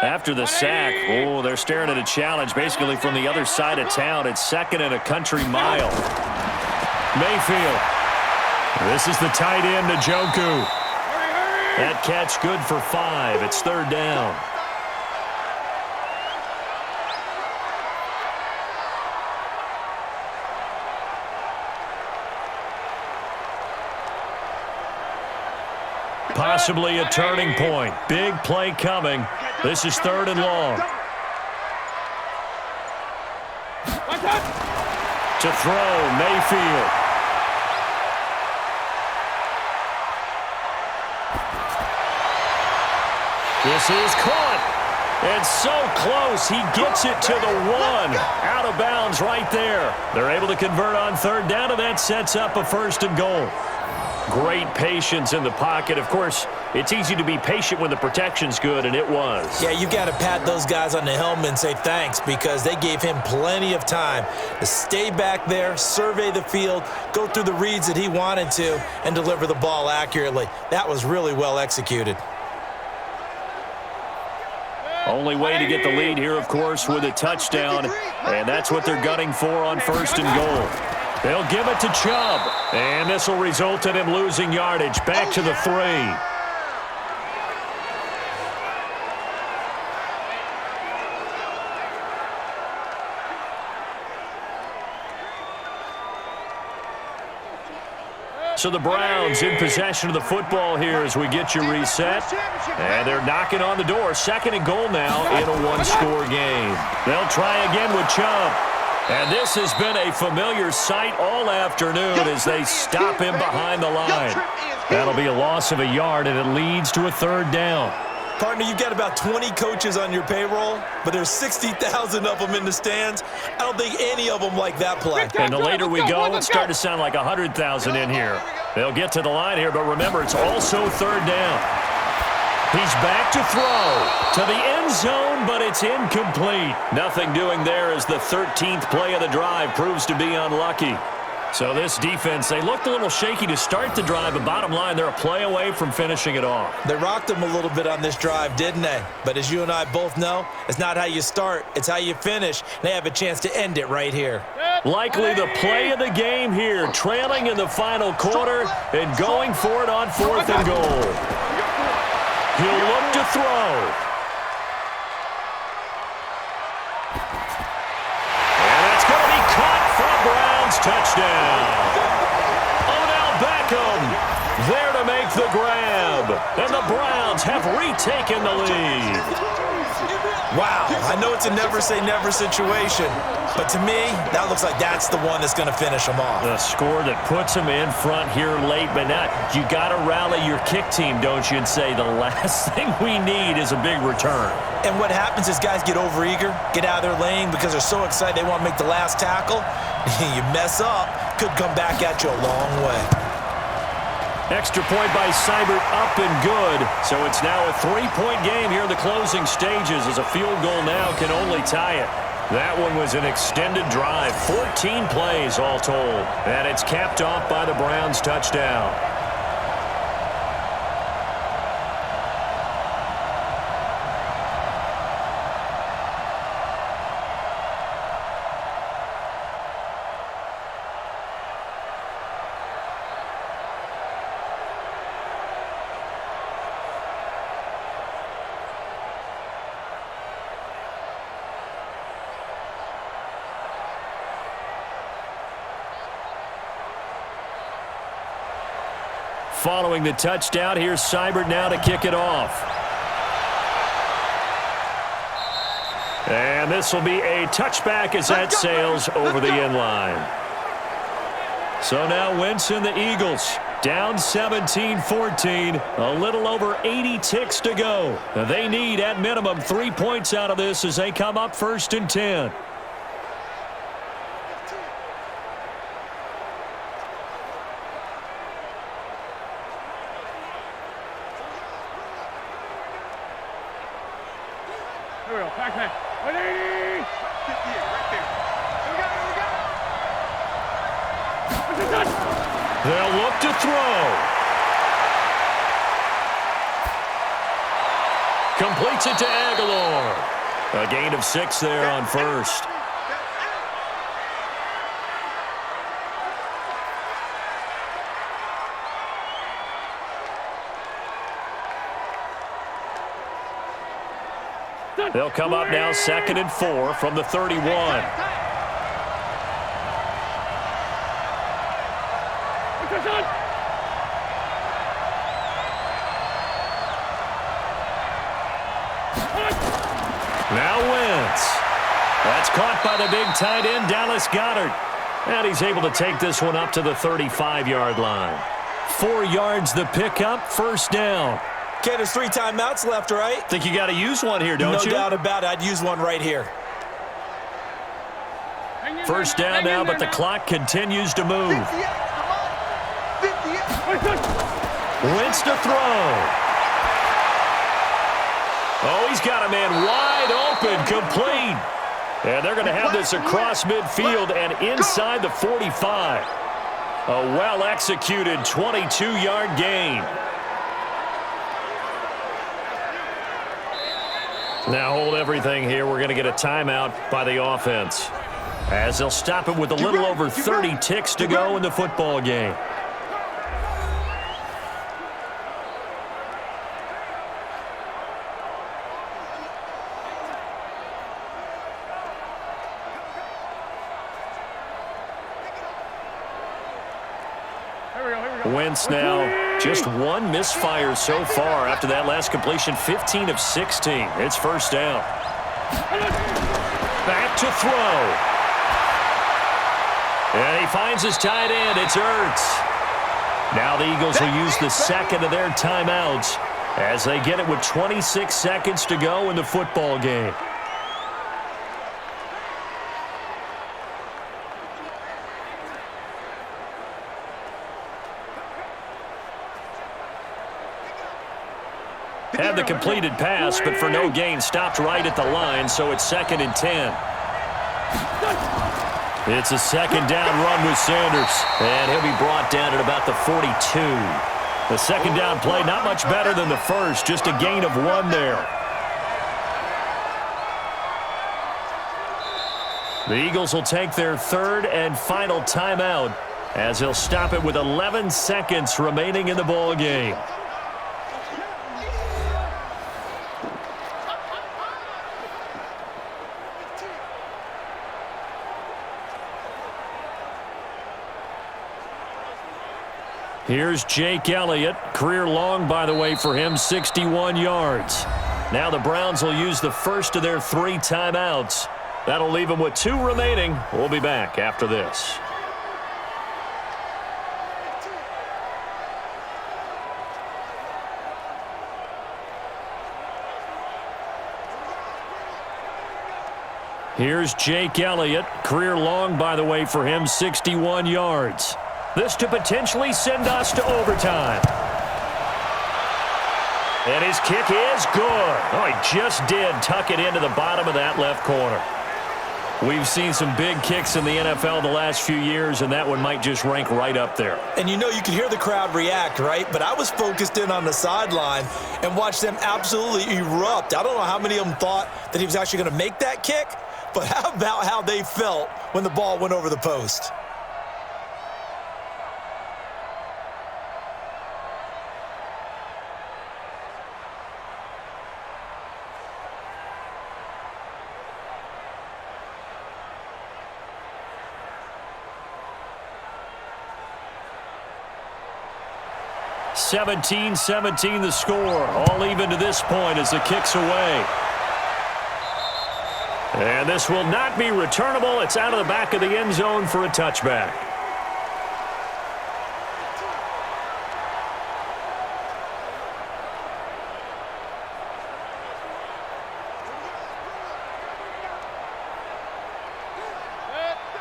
After the sack, oh, they're staring at a challenge basically from the other side of town. It's 2nd and a country mile. Mayfield. This is the tight end, Njoku. That catch good for 5. It's 3rd down. Possibly a turning point. Big play coming. This is 3rd and long. To throw, Mayfield. This is caught. And so close, he gets it to the 1. Out of bounds right there. They're able to convert on 3rd down, and that sets up a 1st and goal. Great patience in the pocket. Of course, it's easy to be patient when the protection's good, and it was. Yeah, you got to pat those guys on the helmet and say thanks because they gave him plenty of time to stay back there, survey the field, go through the reads that he wanted to, and deliver the ball accurately. That was really well executed. Only way to get the lead here, of course, with a touchdown, and that's what they're gunning for on 1st and goal. They'll give it to Chubb, and this will result in him losing yardage. Back to the 3. So the Browns in possession of the football here as we get you reset. And they're knocking on the door. 2nd and goal now in a 1-score game. They'll try again with Chubb. And this has been a familiar sight all afternoon as they stop him behind the line. That'll be a loss of a yard, and it leads to a 3rd down. Partner, you've got about 20 coaches on your payroll, but there's 60,000 of them in the stands. I don't think any of them like that play. And the later we go, it's starting to sound like 100,000 in here. They'll get to the line here, but remember, it's also 3rd down. He's back to throw to the end zone, but it's incomplete. Nothing doing there as the 13th play of the drive proves to be unlucky. So this defense, they looked a little shaky to start the drive, but bottom line, they're a play away from finishing it off. They rocked them a little bit on this drive, didn't they? But as you and I both know, it's not how you start, it's how you finish. They have a chance to end it right here. Likely the play of the game here, trailing in the final quarter and going for it on 4th and goal. He'll look to throw. And that's going to be caught for a Browns touchdown. Odell Beckham there to make the grab. And the Browns have retaken the lead. Wow, I know it's a never-say-never situation, but to me, that looks like that's the one that's going to finish them off. The score that puts them in front here late, but not. You got to rally your kick team, don't you, and say the last thing we need is a big return. And what happens is guys get overeager, get out of their lane because they're so excited they want to make the last tackle. You mess up, could come back at you a long way. Extra point by Seibert, up and good. So it's now a 3-point game here in the closing stages as a field goal now can only tie it. That one was an extended drive, 14 plays all told. And it's capped off by the Browns' touchdown. Following the touchdown, here's Seibert now to kick it off. And this will be a touchback as that sails over the end line. So now Wentz and the Eagles down 17-14, a little over 80 ticks to go. They need at minimum 3 points out of this as they come up 1st and 10. Here we go. Pac-Man. 180. 58, right there. We got it, we got it. They'll look to throw. Completes it to Aguilar. A gain of 6 there on first. They'll come up now 2nd and 4 from the 31. Now Wentz. That's caught by the big tight end, Dallas Goedert. And he's able to take this one up to the 35-yard line. 4 yards the pickup, 1st down. Okay, there's 3 timeouts left, right? Think you got to use one here, don't you? No doubt about it. I'd use one right here. 1st down now, but the clock continues to move. 58, come on. 58. Wentz to throw. Oh, he's got a man wide open, complete. And they're going to have this across midfield and inside the 45. A well-executed 22-yard gain. Now hold everything here. We're going to get a timeout by the offense, as they'll stop it with a little over 30 ticks to go in the football game. Wentz now just 1 misfire so far after that last completion, 15 of 16. It's 1st down. Back to throw. And he finds his tight end. It's Ertz. Now the Eagles will use the 2nd of their timeouts as they get it with 26 seconds to go in the football game. Had the completed pass, but for no gain, stopped right at the line, so it's 2nd and 10. It's a 2nd down run with Sanders, and he'll be brought down at about the 42. The 2nd down play, not much better than the first, just a gain of 1 there. The Eagles will take their 3rd and final timeout as they'll stop it with 11 seconds remaining in the ball game. Here's Jake Elliott. Career long, by the way, for him, 61 yards. Now the Browns will use the first of their 3 timeouts. That'll leave them with 2 remaining. We'll be back after this. Here's Jake Elliott. Career long, by the way, for him, 61 yards. This to potentially send us to overtime. And his kick is good. Oh, he just did tuck it into the bottom of that left corner. We've seen some big kicks in the NFL the last few years, and that one might just rank right up there. And you can hear the crowd react, right? But I was focused in on the sideline and watched them absolutely erupt. I don't know how many of them thought that he was actually going to make that kick, but how about how they felt when the ball went over the post? (17-17) the score. All even to this point as the kick's away. And this will not be returnable. It's out of the back of the end zone for a touchback.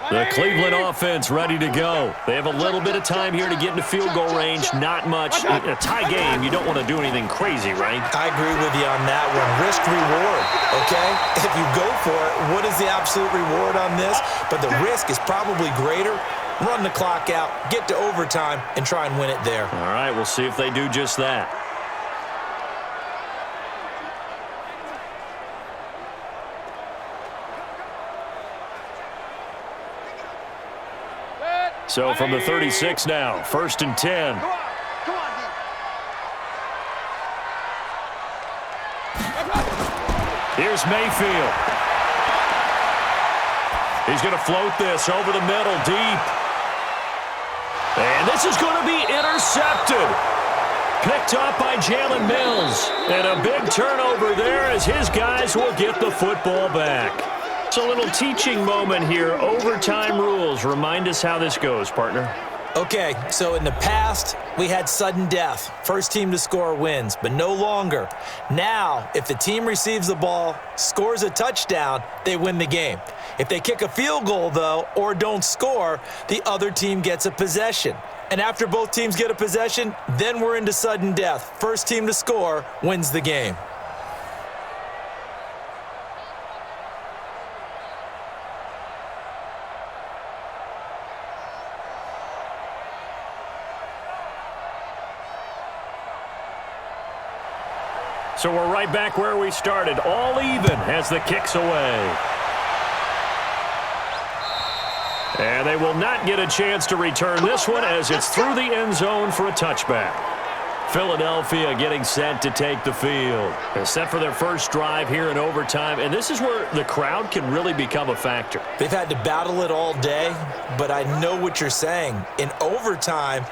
The Cleveland offense ready to go. They have a little bit of time here to get into field goal range. Not much. In a tie game, you don't want to do anything crazy, right? I agree with you on that one. Risk reward, okay? If you go for it, what is the absolute reward on this? But the risk is probably greater. Run the clock out, get to overtime, and try and win it there. All right, we'll see if they do just that. So from the 36 now, 1st and 10. Here's Mayfield. He's going to float this over the middle, deep. And this is going to be intercepted. Picked up by Jalen Mills. And a big turnover there as his guys will get the football back. It's a little teaching moment here. Overtime rules. Remind us how this goes, partner. Okay, so in the past, we had sudden death. First team to score wins, but no longer. Now, if the team receives the ball, scores a touchdown, they win the game. If they kick a field goal, though, or don't score, the other team gets a possession. And after both teams get a possession, then we're into sudden death. First team to score wins the game. So we're right back where we started, all even as the kick's away. And they will not get a chance to return this one as it's through the end zone for a touchback. Philadelphia getting set to take the field. They're set for their first drive here in overtime, and this is where the crowd can really become a factor. They've had to battle it all day, but I know what you're saying. In overtime,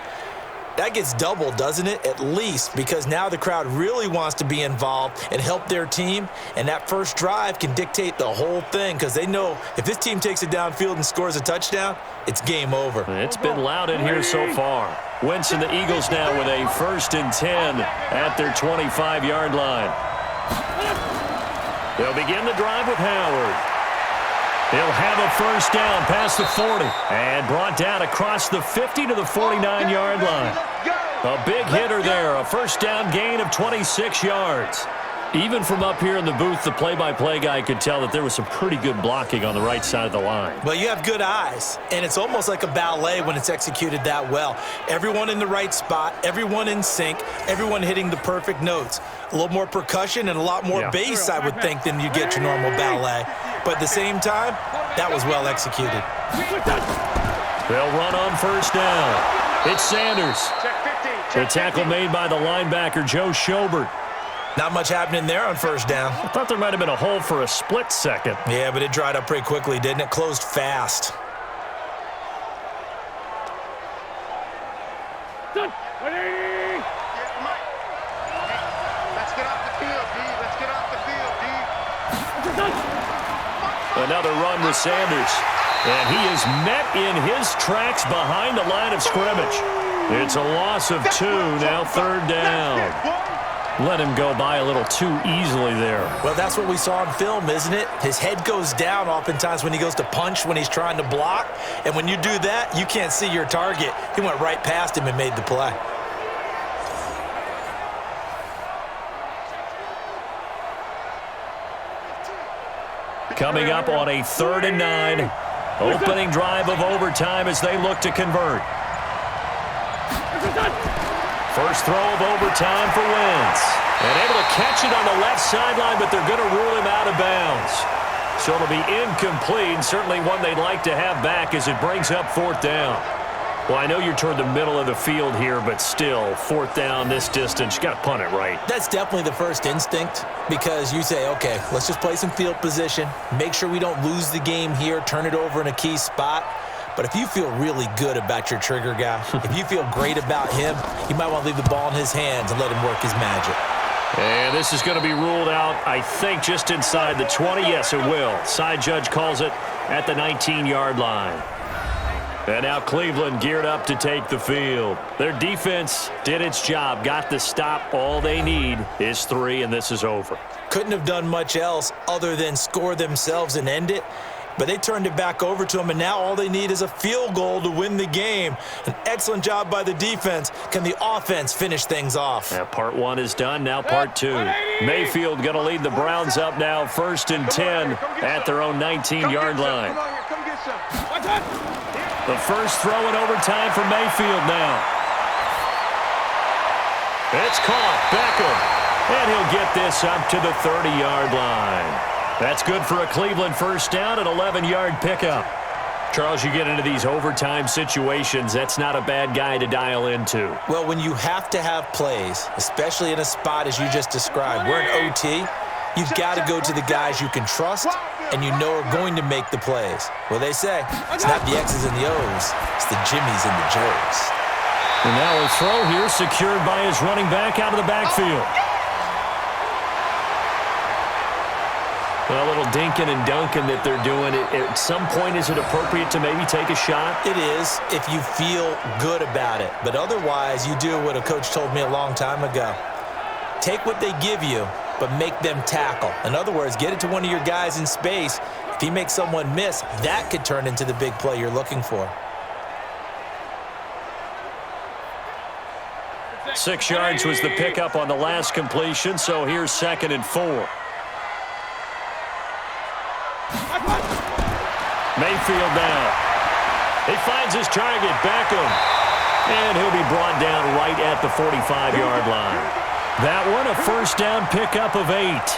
that gets doubled, doesn't it? At least, because now the crowd really wants to be involved and help their team, and that first drive can dictate the whole thing because they know if this team takes it downfield and scores a touchdown, it's game over. It's been loud in here so far. Wentz and the Eagles now with a 1st and 10 at their 25-yard line. They'll begin the drive with Howard. He'll have a first down past the 40 and brought down across the 50 to the 49-yard line. A big hitter there, a first down gain of 26 yards. Even from up here in the booth, the play-by-play guy could tell that there was some pretty good blocking on the right side of the line. Well, you have good eyes, and it's almost like a ballet when it's executed that well. Everyone in the right spot, everyone in sync, everyone hitting the perfect notes. A little more percussion and a lot more bass, I would think, than you get your normal ballet. But at the same time, that was well executed. They'll run on first down. It's Sanders. The tackle made by the linebacker, Joe Schobert. Not much happening there on first down. I thought there might have been a hole for a split second. Yeah, but it dried up pretty quickly, didn't it? Closed fast. Done. 180. Let's get off the field, D. Let's get off Another run with Sanders. And he is met in his tracks behind the line of scrimmage. It's a loss of 2, now 3rd down. Let him go by a little too easily there. Well, that's what we saw in film, isn't it? His head goes down oftentimes when he goes to punch, when he's trying to block. And when you do that, you can't see your target. He went right past him and made the play. Coming up on a 3rd and 9. Opening drive of overtime as they look to convert. First throw of overtime for Wentz. And able to catch it on the left sideline, but they're going to rule him out of bounds. So it'll be incomplete, certainly one they'd like to have back as it brings up 4th down. Well, I know you're toward the middle of the field here, but still, 4th down this distance, you got to punt it right. That's definitely the first instinct because you say, okay, let's just play some field position, make sure we don't lose the game here, turn it over in a key spot. But if you feel really good about your trigger guy, if you feel great about him, you might want to leave the ball in his hands and let him work his magic. And this is going to be ruled out, I think, just inside the 20. Yes, it will. Side judge calls it at the 19-yard line. And now Cleveland geared up to take the field. Their defense did its job, got the stop. All they need is 3, and this is over. Couldn't have done much else other than score themselves and end it. But they turned it back over to him, and now all they need is a field goal to win the game. An excellent job by the defense. Can the offense finish things off? Now, part 1 is done. Now part 2. Mayfield going to lead the Browns up now 1st and 10 at their own 19-yard line. The first throw in overtime for Mayfield now. It's caught. Beckham. And he'll get this up to the 30-yard line. That's good for a Cleveland first down, an 11-yard pickup. Charles, you get into these overtime situations, that's not a bad guy to dial into. Well, when you have to have plays, especially in a spot as you just described, we're in OT, you've got to go to the guys you can trust and you know are going to make the plays. Well, they say, it's not the X's and the O's, it's the Jimmies and the Joes. And now a throw here secured by his running back out of the backfield. Well, a little dinking and dunking that they're doing. At some point, is it appropriate to maybe take a shot? It is if you feel good about it. But otherwise, you do what a coach told me a long time ago. Take what they give you, but make them tackle. In other words, get it to one of your guys in space. If he makes someone miss, that could turn into the big play you're looking for. 6 yards was the pickup on the last completion, so here's 2nd and 4. Mayfield now. He finds his target, Beckham. And he'll be brought down right at the 45-yard line. That one, a first down pickup of 8.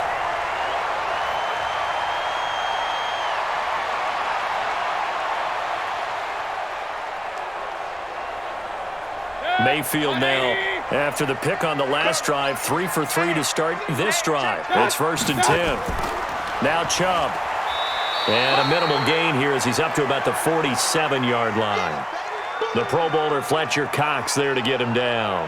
Mayfield now, after the pick on the last drive, 3 for 3 to start this drive. It's 1st and 10. Now Chubb. And a minimal gain here as he's up to about the 47-yard line. The Pro Bowler Fletcher Cox there to get him down.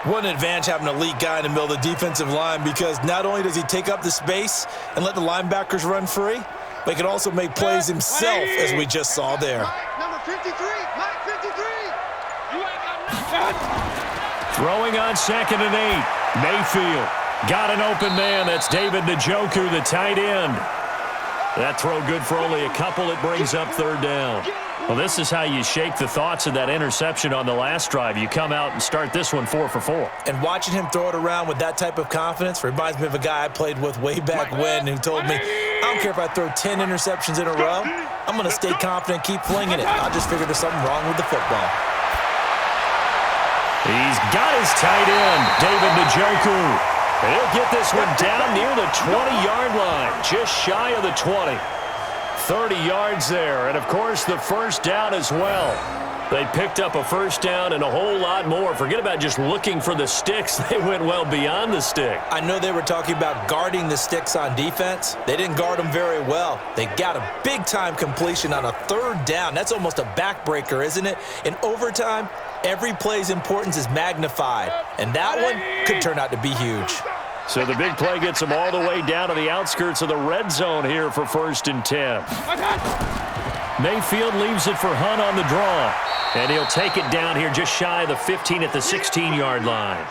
What an advantage having an elite guy in the middle of the defensive line because not only does he take up the space and let the linebackers run free, but he can also make plays himself, as we just saw there. Number 53, Mike 53. Throwing on 2nd and 8. Mayfield got an open man. That's David Njoku, the tight end. That throw good for only a couple. It brings up 3rd down. Well, this is how you shake the thoughts of that interception on the last drive. You come out and start this one 4 for 4. And watching him throw it around with that type of confidence reminds me of a guy I played with way back when who told me, I don't care if I throw 10 interceptions in a row. I'm going to stay confident, keep flinging it. I just figured there's something wrong with the football. He's got his tight end, David Njoku. And he'll get this one down near the 20-yard line, just shy of the 20. 30 yards there, and of course the first down as well. They picked up a first down and a whole lot more. Forget about just looking for the sticks. They went well beyond the stick. I know they were talking about guarding the sticks on defense. They didn't guard them very well. They got a big-time completion on a 3rd down. That's almost a backbreaker, isn't it? In overtime, every play's importance is magnified, and that one could turn out to be huge. So the big play gets them all the way down to the outskirts of the red zone here for 1st and 10. Mayfield leaves it for Hunt on the draw. And he'll take it down here just shy of the 15 at the 16-yard line.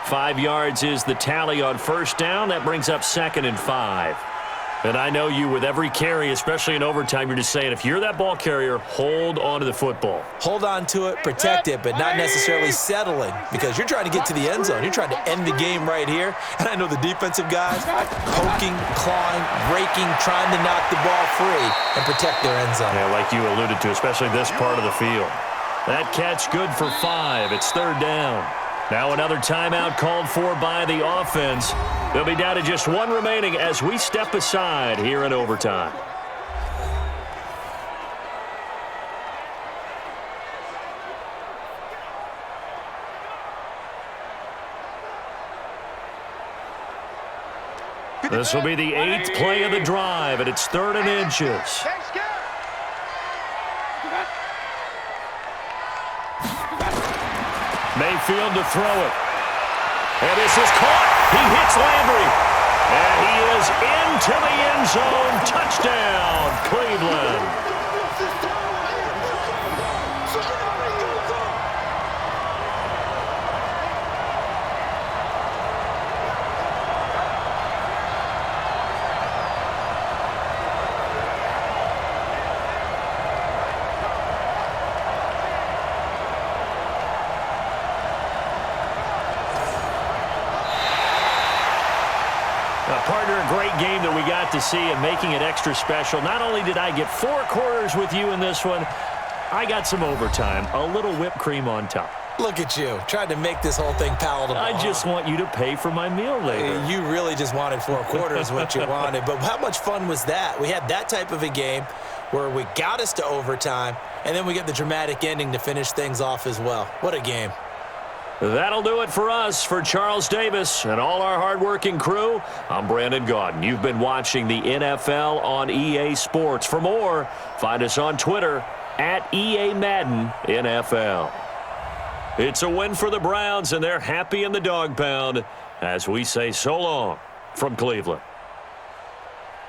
5 yards is the tally on 1st down. That brings up 2nd and 5. And I know you, with every carry, especially in overtime, you're just saying, if you're that ball carrier, hold on to the football. Hold on to it, protect it, but not necessarily settling, because you're trying to get to the end zone. You're trying to end the game right here. And I know the defensive guys poking, clawing, breaking, trying to knock the ball free and protect their end zone. Yeah, like you alluded to, especially this part of the field. That catch good for 5. It's 3rd down. Now another timeout called for by the offense. They'll be down to just 1 remaining as we step aside here in overtime. This will be the 8th play of the drive, and it's 3rd and inches. Mayfield to throw it. And this is caught. He hits Landry. And he is into the end zone. Touchdown, Cleveland. Partner, a great game that we got to see and making it extra special. Not only did I get 4 quarters with you in this one, I got some overtime, a little whipped cream on top. Look at you, trying to make this whole thing palatable. I just want you to pay for my meal later. You really just wanted 4 quarters, what you wanted. But how much fun was that? We had that type of a game where we got us to overtime, and then we get the dramatic ending to finish things off as well. What a game. That'll do it for us. For Charles Davis and all our hardworking crew, I'm Brandon Gaudin. You've been watching the NFL on EA Sports. For more, find us on Twitter at EA Madden NFL. It's a win for the Browns, and they're happy in the dog pound as we say so long from Cleveland.